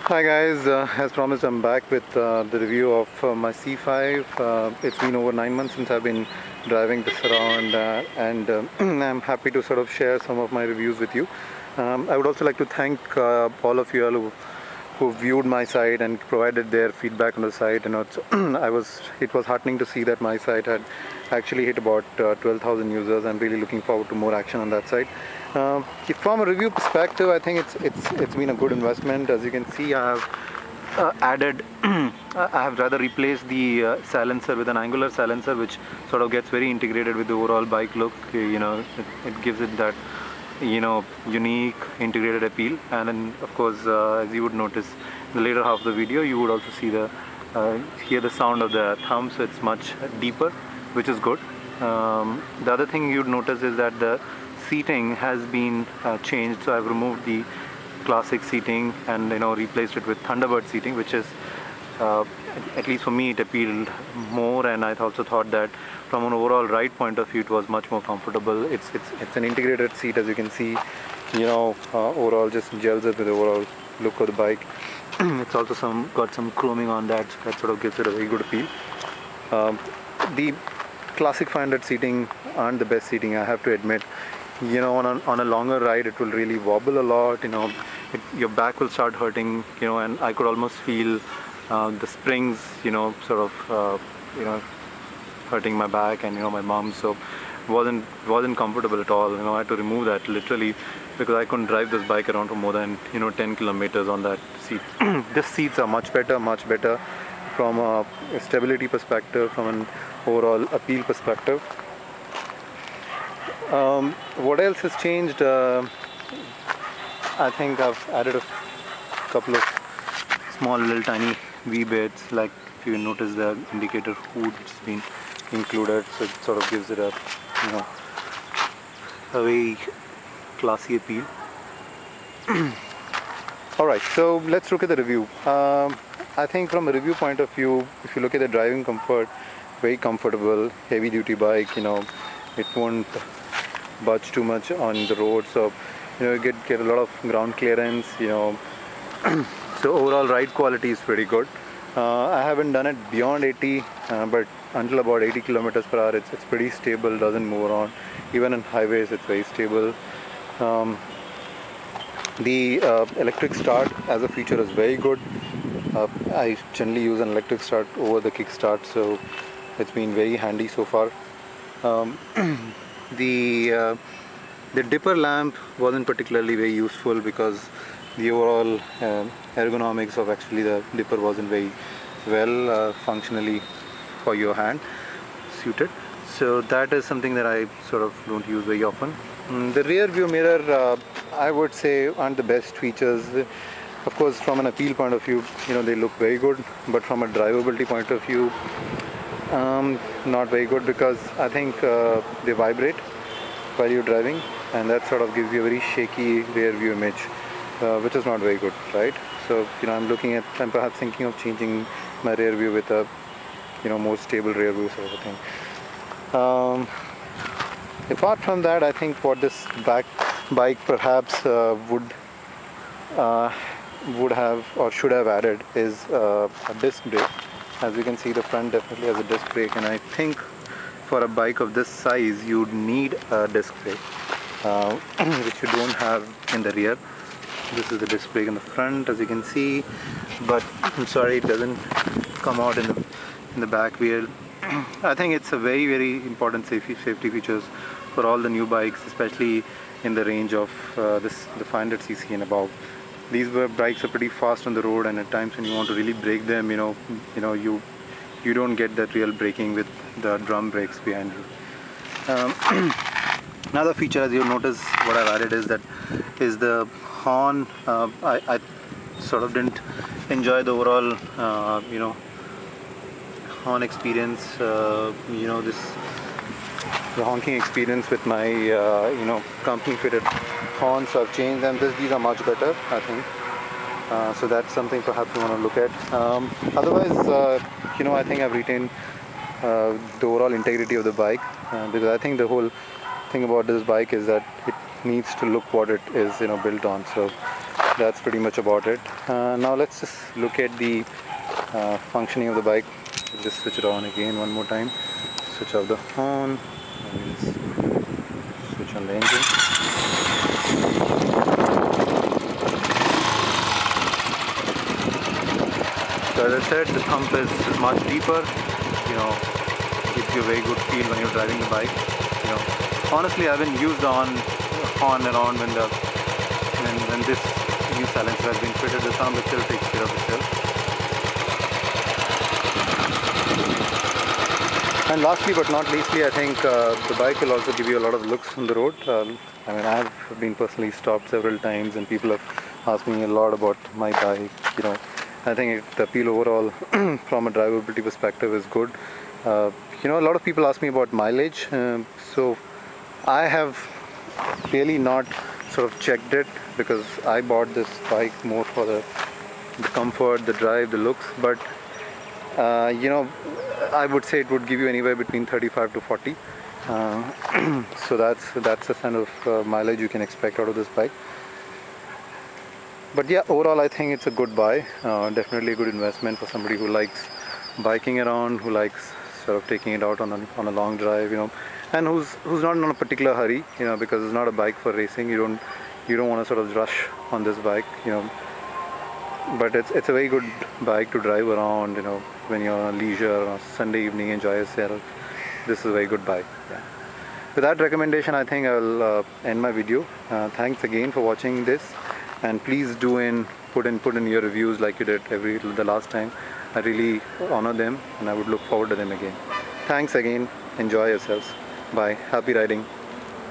Hi guys, as promised I'm back with the review of my C5. It's been over 9 months since I've been driving this around and I'm happy to sort of share some of my reviews with you. I would also like to thank all of you all who viewed my site and provided their feedback on the site. You know, it was heartening to see that my site had actually hit about 12,000 users. I'm really looking forward to more action on that site. From a review perspective, I think it's been a good investment. As you can see, I have added I have rather replaced the silencer with an angular silencer, which sort of gets very integrated with the overall bike look. You know, it gives it that unique integrated appeal. And then of course, as you would notice in the later half of the video, you would also see hear the sound of the thumb, so it's much deeper, which is good. The other thing you'd notice is that the seating has been changed. So I've removed the classic seating and replaced it with Thunderbird seating, which is at least for me it appealed more, and I also thought that from an overall ride point of view it was much more comfortable. It's an integrated seat, as you can see. Overall just gels it with the overall look of the bike. It's also got some chroming on that, so that sort of gives it a very good appeal. The classic 500 seating aren't the best seating, I have to admit. On a longer ride it will really wobble a lot. Your back will start hurting, and I could almost feel the springs hurting my back and my mom, so wasn't comfortable at all. I had to remove that literally because I couldn't drive this bike around for more than 10 kilometers on that seat. These seats are much better from a stability perspective, from an overall appeal perspective. What else has changed? I think I've added a couple of small little tiny V-bits, like if you notice the indicator hood which has been included, so it sort of gives it a very classy appeal. Alright, so let's look at the review. I think from a review point of view, if you look at the driving comfort, very comfortable, heavy duty bike. It won't budge too much on the road, so you get a lot of ground clearance. So overall ride quality is pretty good. I haven't done it beyond 80, but until about 80 kilometers per hour it's pretty stable, doesn't move around. Even in highways it's very stable. The electric start as a feature is very good. I generally use an electric start over the kick start, so it's been very handy so far. The dipper lamp wasn't particularly very useful because the overall ergonomics of actually the dipper wasn't very well functionally for your hand suited, so that is something that I sort of don't use very often. The rear view mirror, I would say, aren't the best features. Of course, from an appeal point of view, they look very good, but from a drivability point of view, not very good, because I think they vibrate while you're driving, and that sort of gives you a very shaky rear view image, which is not very good, right? So I'm perhaps thinking of changing my rear view with a more stable rear view sort of a thing. Apart from that, I think what this bike perhaps would have or should have added is a disc brake. As you can see, the front definitely has a disc brake, and I think for a bike of this size you'd need a disc brake, which you don't have in the rear. This is the disc brake in the front, as you can see, but I'm sorry it doesn't come out in the back wheel. I think it's a very important safety features for all the new bikes, especially in the range of the 500cc and above. These bikes are pretty fast on the road, and at times when you want to really brake them, you don't get that real braking with the drum brakes behind you. Another feature, as you'll notice, what I've added is the horn. I sort of didn't enjoy the overall horn experience, the honking experience with my company fitted horns. So I've changed them. These are much better, I think. So that's something perhaps you want to look at. Otherwise, I think I've retained the overall integrity of the bike, because I think the whole thing about this bike is that it needs to look what it is built on. So that's pretty much about it. Now let's just look at the functioning of the bike. Just switch it on again one more time. Switch off the horn. Let me just switch on the engine. So as I said, the thump is much deeper. You know, gives you a very good feel when you're driving the bike. You know, honestly, I haven't used the horn around when this new silencer has been fitted. The thumb itself takes care of itself. And lastly but not leastly, I think the bike will also give you a lot of looks on the road. I mean, I have been personally stopped several times and people have asked me a lot about my bike. You know, I think the appeal overall from a drivability perspective is good. You know, a lot of people ask me about mileage. So I have really not sort of checked it because I bought this bike more for the comfort, the drive, the looks. But you know, I would say it would give you anywhere between 35 to 40. So that's the kind of mileage you can expect out of this bike. But yeah, overall I think it's a good buy. Definitely a good investment for somebody who likes biking around, who likes sort of taking it out on a long drive, you know, and who's not in a particular hurry, you know, because it's not a bike for racing. You don't want to sort of rush on this bike, you know. But it's a very good bike to drive around, you know, when you're on leisure or Sunday evening, enjoy yourself. This is a very good bike. Yeah. With that recommendation, I think I'll end my video. Thanks again for watching this, and please do put in your reviews like you did the last time. I really honor them, and I would look forward to them again. Thanks again. Enjoy yourselves. Bye. Happy riding.